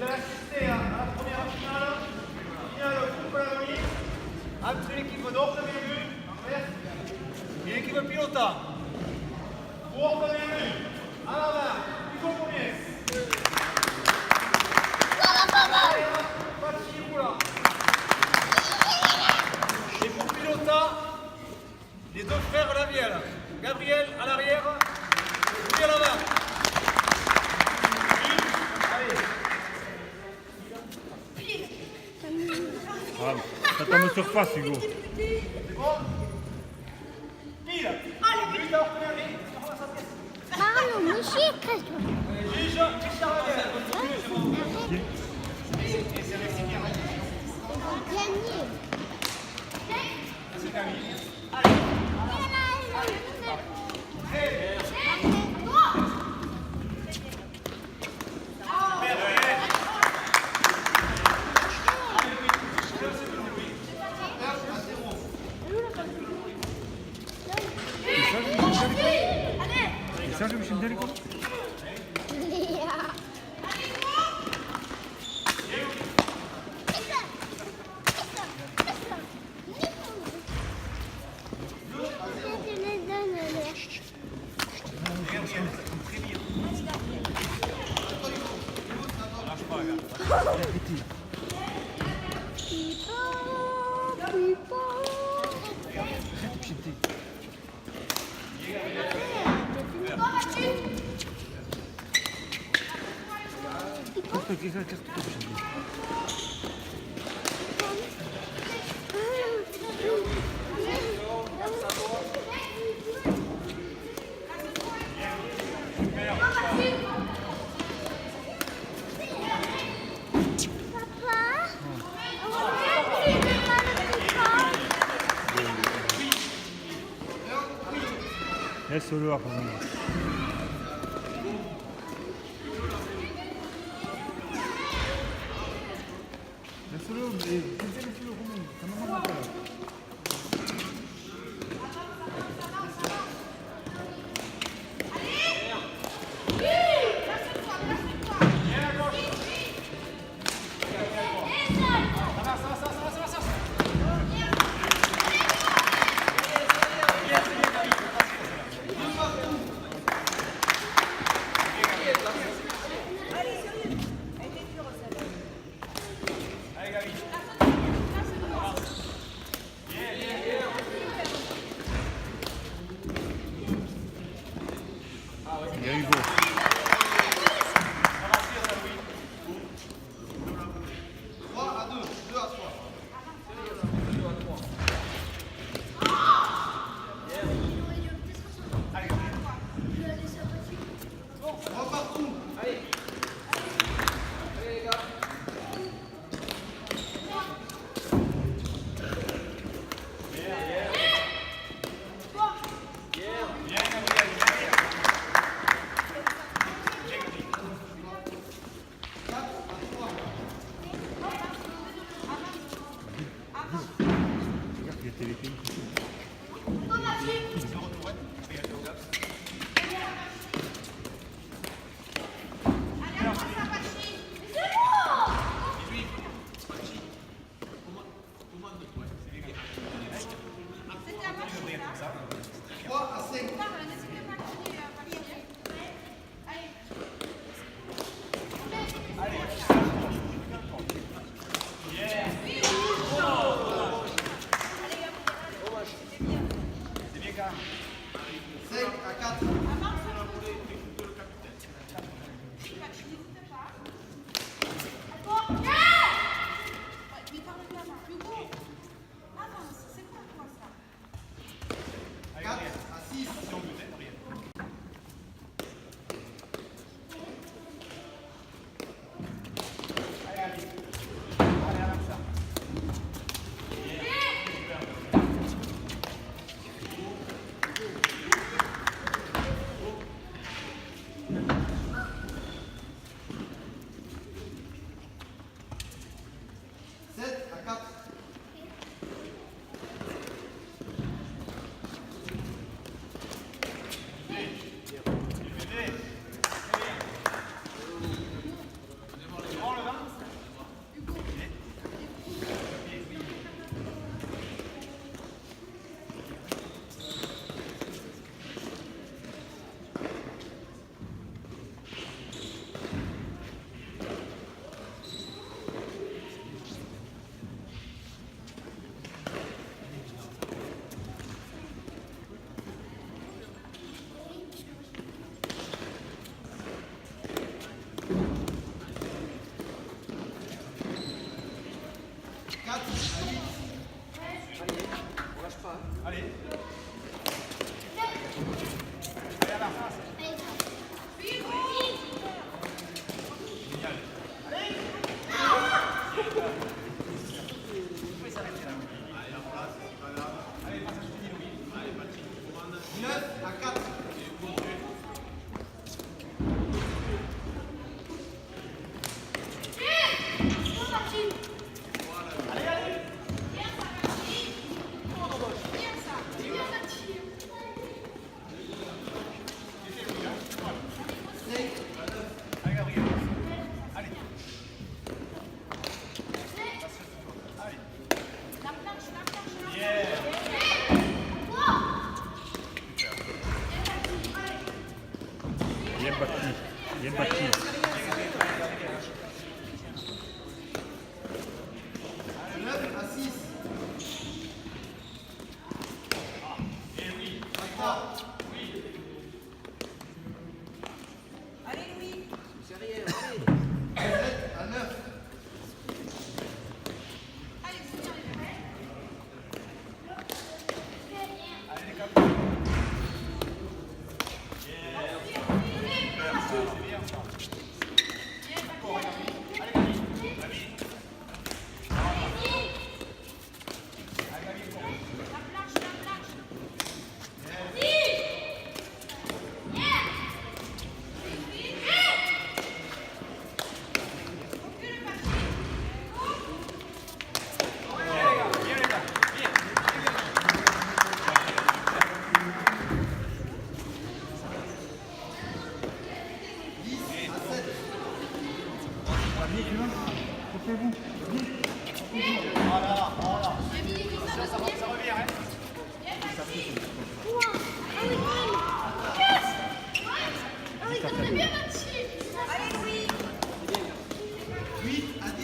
allez assister à la première finale. Finale coupe la nuit. Entre l'équipe d'Orte Bélu, en vert, et l'équipe Pilota. Pour Orte Bélu, à la main, du premier. Et pour Pilota, les deux frères Lavielle. Gabriel à l'arrière, Louis à la main. Ah, ça tombe sur face, Hugo. Pile. Allez, vite, alors, allez. Mario, monsieur, casse-toi. Sergio mi scendere con? Laisse-le après. Laisse-le, mais laisse-le Romain, ça m'a pas peur. Il y a Hugo. Regarde, il y a téléphone. Allez. Allez, à la face. Génial. Allez. Vous pouvez s'arrêter là. Allez, en place, c'est pas grave. Allez, passage fini, Louis. Allez, Patrick, commande. 9 à 4. Allez, Gabriel. Allez. Allez. Yeah. Bien battu. Bien battu. 9 à 6. Et oui. Oui. Allez Louis. 7 à 9. Allez, c'est bien les frères. Allez, les capitaines. C'est bien ça. Encore, Gabi. Allez, Gabi. Gabi. Allez, Gabi, encore. La planche, la planche. Viens, les gars. Viens, les gars. Viens. Allez, Clément. Portez-vous. Voilà, voilà. Ça revient, hein. Wow. Ah oui, ah oui, comme t'as bien battu. Allez Louis. 8 à 10.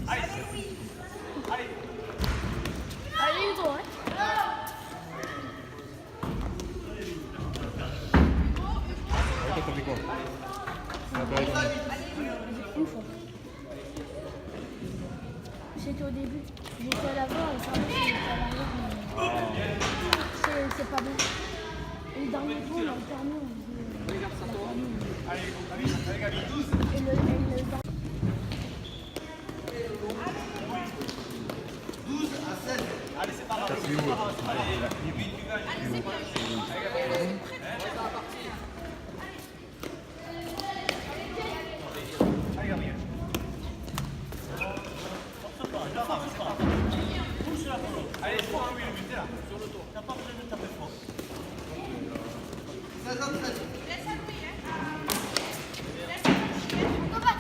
Allez, allez. Allez, le droit. Toi, t'as fait quoi? Ah, bah, Une fois. C'était au début. J'étais à l'avant et ça j'étais à l'arrière. Mais c'est pas bon. Et le dernier coup, on a terminé. Allez, Gabi. Allez, Gabi. 12. Et le 12 à 16. Allez, c'est pas grave. c'est où? Allez, Louis, tu gagnes. Allez, Gabi. Allez, Gabriel. Force pas, là, c'est pas. Pousse la pelote. Allez, c'est bon, Louis, le but, t'es là. Sur le dos. T'as pas besoin de taper fort. 16 à 13. Laisse à Louis, hein. Laisse à Louis. On peut pas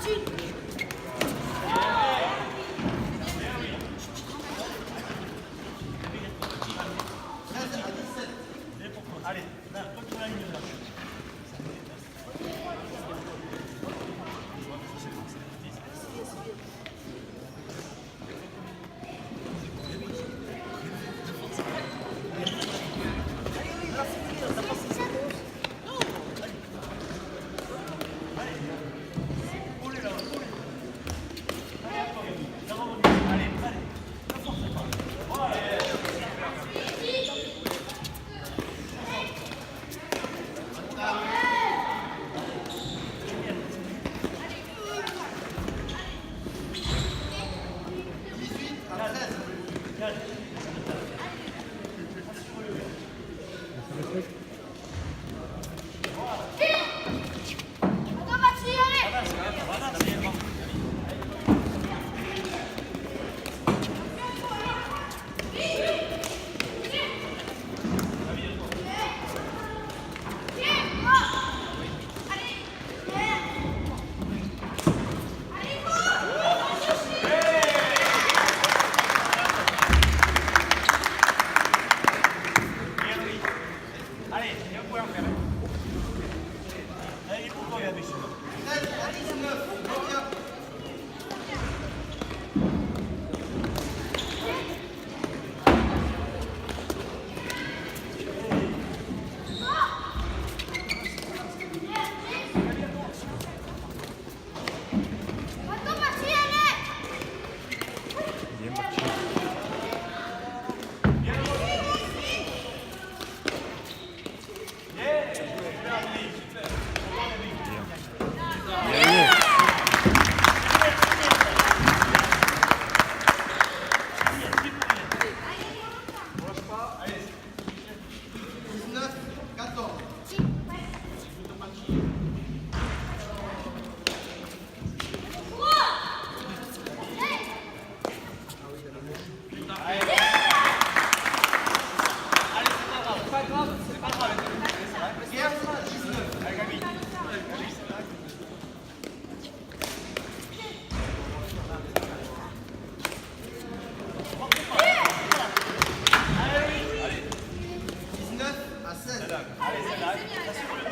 Allez, c'est là. Ça, c'est pour le